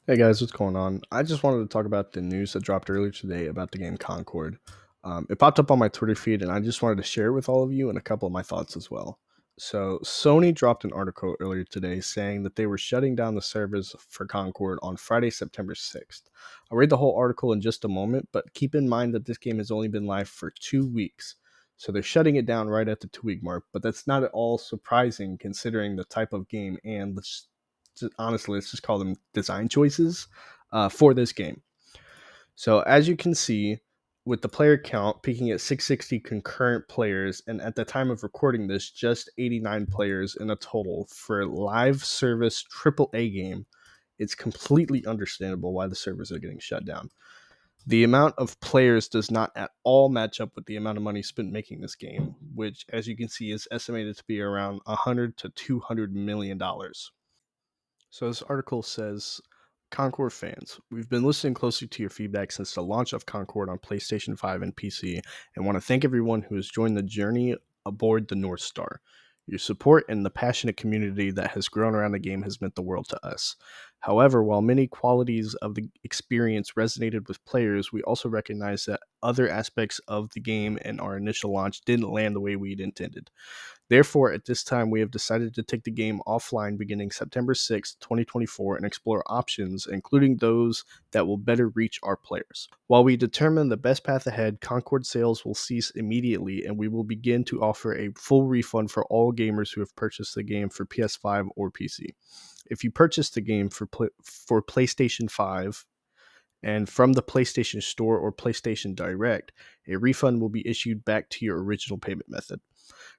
Hey guys, what's going on? I just wanted to talk about the news that dropped earlier today about the game Concord. It popped up on my Twitter feed, and I just wanted to share it with all of you and a couple of my thoughts as well. So, Sony dropped an article earlier today saying that they were shutting down the servers for Concord on Friday, September 6th. I'll read the whole article in just a moment, but keep in mind that this game has only been live for 2 weeks. So, they're shutting it down right at the 2 week mark, but that's not at all surprising considering the type of game and honestly, let's just call them design choices for this game. So as you can see, with the player count peaking at 660 concurrent players, and at the time of recording this, just 89 players in a total for a live service AAA game, it's completely understandable why the servers are getting shut down. The amount of players does not at all match up with the amount of money spent making this game, which, as you can see, is estimated to be around 100 to 200 million dollars. So this article says, Concord fans, we've been listening closely to your feedback since the launch of Concord on PlayStation 5 and PC, and want to thank everyone who has joined the journey aboard the North Star. Your support and the passionate community that has grown around the game has meant the world to us. However, while many qualities of the experience resonated with players, we also recognize that other aspects of the game and our initial launch didn't land the way we'd intended. Therefore, at this time, we have decided to take the game offline beginning September 6th, 2024, and explore options, including those that will better reach our players. While we determine the best path ahead, Concord sales will cease immediately, and we will begin to offer a full refund for all gamers who have purchased the game for PS5 or PC. If you purchase the game for PlayStation 5, and from the PlayStation Store or PlayStation Direct, a refund will be issued back to your original payment method.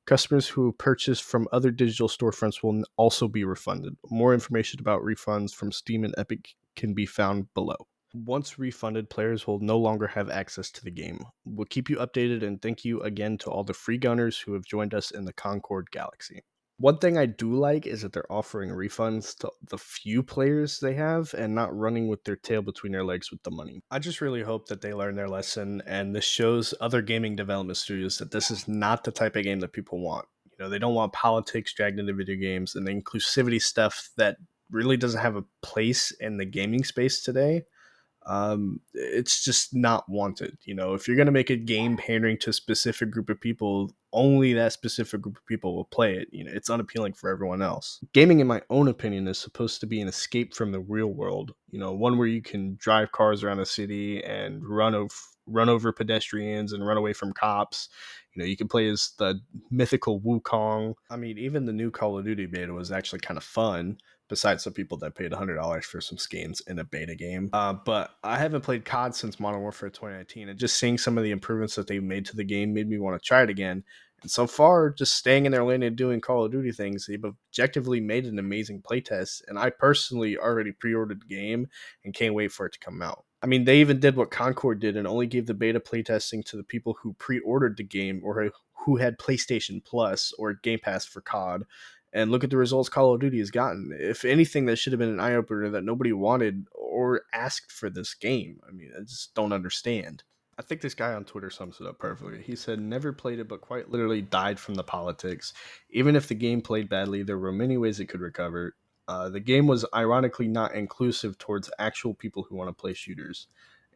Customers who purchase from other digital storefronts will also be refunded. More information about refunds from Steam and Epic can be found below. Once refunded, players will no longer have access to the game. We'll keep you updated, and thank you again to all the free gunners who have joined us in the Concord Galaxy. One thing I do like is that they're offering refunds to the few players they have and not running with their tail between their legs with the money. I just really hope that they learn their lesson, and this shows other gaming development studios that this is not the type of game that people want. They don't want politics dragged into video games and the inclusivity stuff that really doesn't have a place in the gaming space today. It's just not wanted. If you're going to make a game pandering to a specific group of people, only that specific group of people will play it. It's unappealing for everyone else. Gaming, in my own opinion, is supposed to be an escape from the real world. One where you can drive cars around the city and run over pedestrians and run away from cops. You can play as the mythical Wukong. I mean, even the new Call of Duty beta was actually kind of fun, besides some people that paid $100 for some skins in a beta game. But I haven't played COD since Modern Warfare 2019, and just seeing some of the improvements that they've made to the game made me want to try it again. And so far, just staying in their lane and doing Call of Duty things, they've objectively made an amazing playtest. And I personally already pre-ordered the game and can't wait for it to come out. I mean, they even did what Concord did and only gave the beta playtesting to the people who pre-ordered the game or who had PlayStation Plus or Game Pass for COD. And look at the results Call of Duty has gotten. If anything, that should have been an eye opener that nobody wanted or asked for this game. I mean, I just don't understand. I think this guy on Twitter sums it up perfectly. He said, never played it, but quite literally died from the politics. Even if the game played badly, there were many ways it could recover. The game was ironically not inclusive towards actual people who want to play shooters.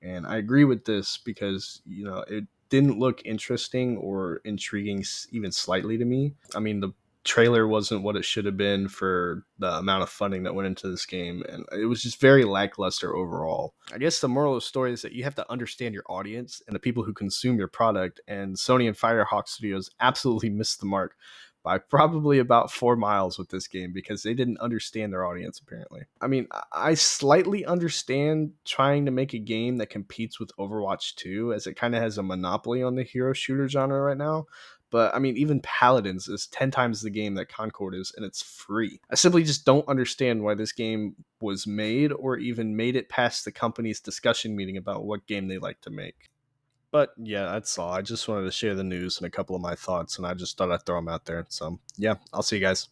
And I agree with this because, it didn't look interesting or intriguing even slightly to me. I mean, the trailer wasn't what it should have been for the amount of funding that went into this game, and it was just very lackluster overall. I guess the moral of the story is that you have to understand your audience and the people who consume your product, and Sony and Firehawk Studios absolutely missed the mark by probably about 4 miles with this game because they didn't understand their audience, apparently. I mean, I slightly understand trying to make a game that competes with Overwatch 2, as it kind of has a monopoly on the hero shooter genre right now. But I mean, even Paladins is 10 times the game that Concord is, and it's free. I simply just don't understand why this game was made or even made it past the company's discussion meeting about what game they like to make. But yeah, that's all. I just wanted to share the news and a couple of my thoughts, and I just thought I'd throw them out there. So yeah, I'll see you guys.